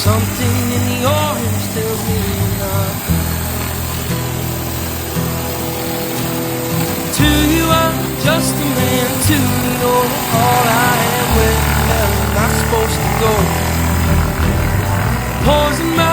Something in the orange tells me nothing. To you I'm just a man, to you know all I am. Where the hell am I supposed to go? Poison my